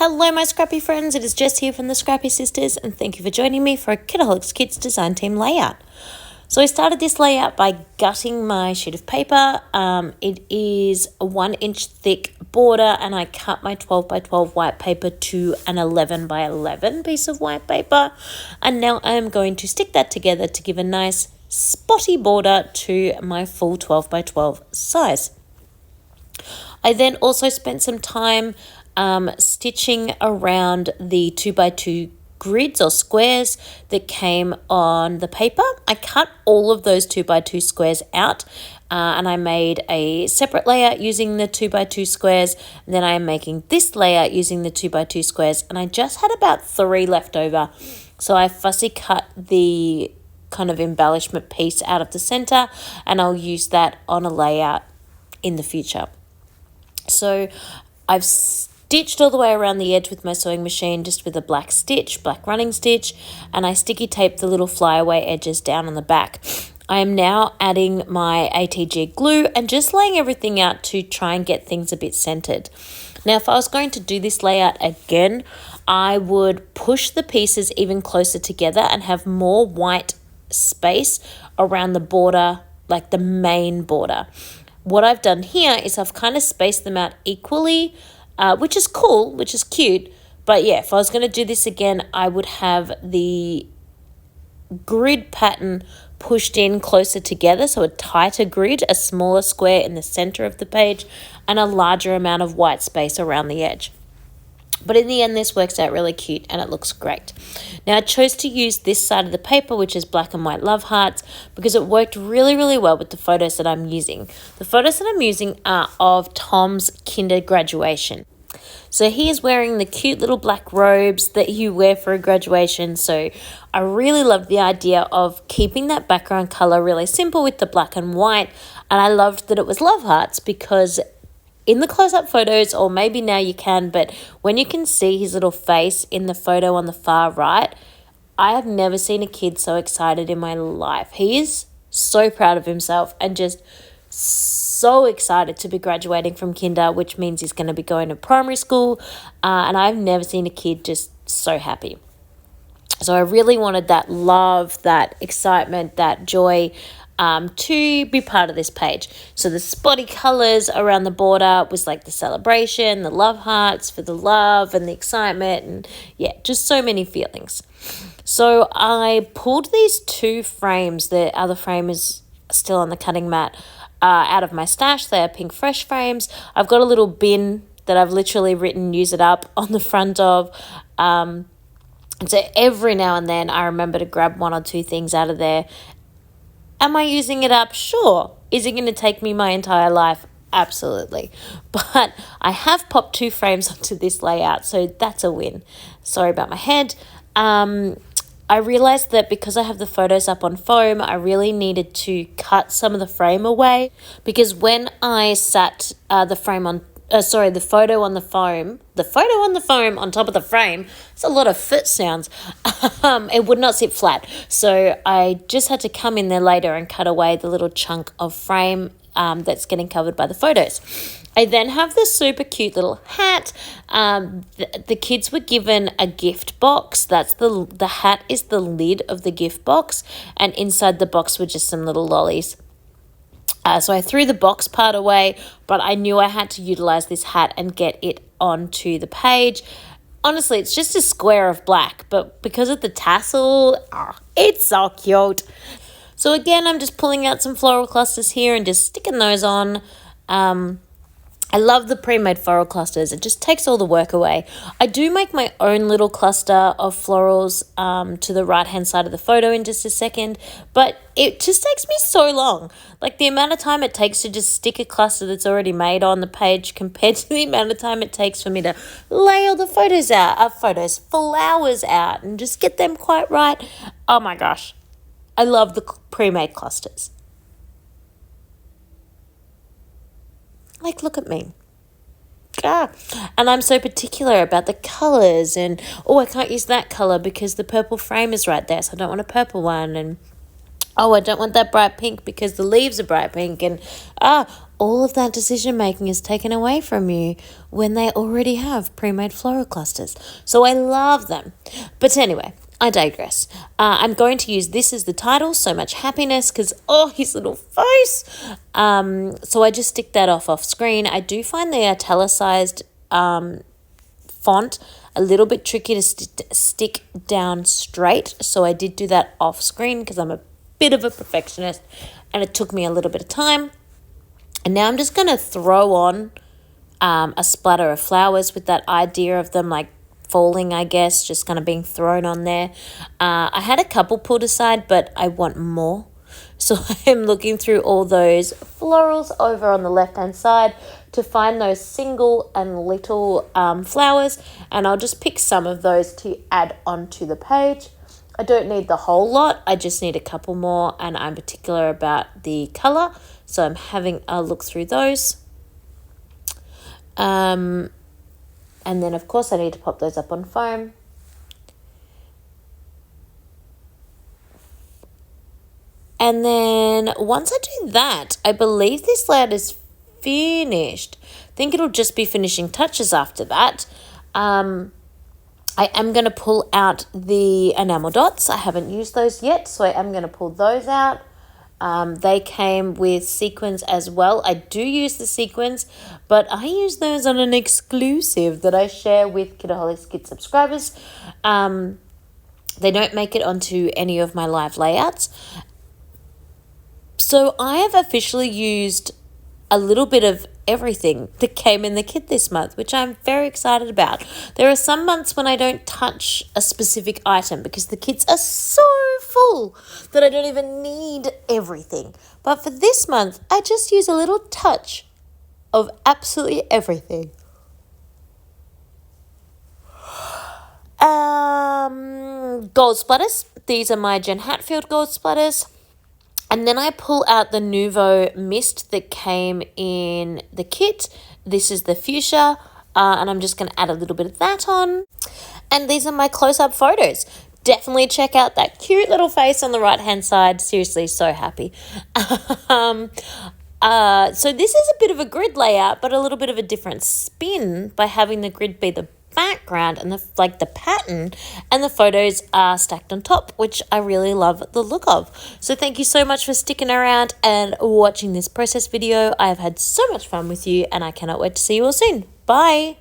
Hello my Scrappy friends, it is Jess here from the Scrappy Sisters and thank you for joining me for a Kitaholic Kits design team layout. So I started this layout by gutting my sheet of paper. It is a 1 inch thick border and I cut my 12 by 12 white paper to an 11 by 11 piece of white paper. And now I am going to stick that together to give a nice spotty border to my full 12 by 12 size. I then also spent some time stitching around the 2 by 2 grids or squares that came on the paper. I cut all of those 2 by 2 squares out and I made a separate layout using the 2 by 2 squares. And then I am making this layout using the 2 by 2 squares and I just had about 3 left over. So I fussy cut the kind of embellishment piece out of the center and I'll use that on a layout in the future. So I've stitched all the way around the edge with my sewing machine just with a black running stitch, and I sticky taped the little flyaway edges down on the back. I am now adding my ATG glue and just laying everything out to try and get things a bit centered. Now, if I was going to do this layout again, I would push the pieces even closer together and have more white space around the border, like the main border. What I've done here is I've kind of spaced them out equally, which is cool, which is cute. But yeah, if I was going to do this again, I would have the grid pattern pushed in closer together. So a tighter grid, a smaller square in the center of the page, and a larger amount of white space around the edge. But in the end, this works out really cute and it looks great. Now, I chose to use this side of the paper, which is black and white love hearts, because it worked really, really well with the photos that I'm using. The photos that I'm using are of Tom's kinder graduation. So he is wearing the cute little black robes that you wear for a graduation. So I really loved the idea of keeping that background color really simple with the black and white. And I loved that it was love hearts because in the close-up photos, or maybe now you can, but when you can see his little face in the photo on the far right, I have never seen a kid so excited in my life. He is so proud of himself and just so excited to be graduating from kinder, which means he's going to be going to primary school, and I've never seen a kid just so happy. So I really wanted that love, that excitement, that joy to be part of this page. So the spotty colors around the border was like the celebration, the love hearts for the love and the excitement, and yeah, just so many feelings. So I pulled these 2 frames, the other frame is still on the cutting mat, out of my stash. They are pink fresh frames. I've got a little bin that I've literally written use it up on the front of. And so every now and then I remember to grab 1 or 2 things out of there. Am I using it up? Sure. Is it going to take me my entire life? Absolutely. But I have popped 2 frames onto this layout, so that's a win. Sorry about my head. I realized that because I have the photos up on foam, I really needed to cut some of the frame away, because when I sat the photo on the foam on top of the frame, it's a lot of foot sounds, it would not sit flat. So I just had to come in there later and cut away the little chunk of frame that's getting covered by the photos. I then have this super cute little hat. The kids were given a gift box. That's the hat is the lid of the gift box, and inside the box were just some little lollies. So I threw the box part away, but I knew I had to utilize this hat and get it onto the page. Honestly, it's just a square of black, but because of the tassel, it's so cute. So again, I'm just pulling out some floral clusters here and just sticking those on. I love the pre-made floral clusters. It just takes all the work away. I do make my own little cluster of florals to the right-hand side of the photo in just a second, but it just takes me so long. Like the amount of time it takes to just stick a cluster that's already made on the page compared to the amount of time it takes for me to lay all the flowers out and just get them quite right. Oh my gosh. I love the pre-made clusters. Like, look at me. And I'm so particular about the colors and, I can't use that color because the purple frame is right there, so I don't want a purple one. And, I don't want that bright pink because the leaves are bright pink. And, all of that decision making is taken away from you when they already have pre-made floral clusters. So I love them. But anyway, I digress. I'm going to use this as the title, So Much Happiness, because, his little face. So I just stick that off screen. I do find the italicized font a little bit tricky to stick down straight. So I did do that off screen because I'm a bit of a perfectionist and it took me a little bit of time. And now I'm just going to throw on a splatter of flowers with that idea of them like falling, I guess, just kind of being thrown on there. I had a couple pulled aside, but I want more. So I'm looking through all those florals over on the left-hand side to find those single and little flowers, and I'll just pick some of those to add onto the page. I don't need the whole lot, I just need a couple more, and I'm particular about the colour, so I'm having a look through those. And then, of course, I need to pop those up on foam. And then once I do that, I believe this layout is finished. I think it'll just be finishing touches after that. I am going to pull out the enamel dots. I haven't used those yet, so I am going to pull those out. They came with sequins as well. I do use the sequins, but I use those on an exclusive that I share with Kitaholic Kits subscribers. They don't make it onto any of my live layouts. So I have officially used a little bit of everything that came in the kit this month, which I'm very excited about. There are some months when I don't touch a specific item because the kits are so full that I don't even need everything. But for this month, I just use a little touch of absolutely everything. Gold splatters. These are my Jen Hatfield gold splatters. And then I pull out the Nouveau Mist that came in the kit. This is the fuchsia, and I'm just going to add a little bit of that on. And these are my close-up photos. Definitely check out that cute little face on the right-hand side. Seriously, so happy. So this is a bit of a grid layout, but a little bit of a different spin by having the grid be the background and the pattern, and the photos are stacked on top, which I really love the look of. So thank you so much for sticking around and watching this process video. I have had so much fun with you, and I cannot wait to see you all soon. Bye.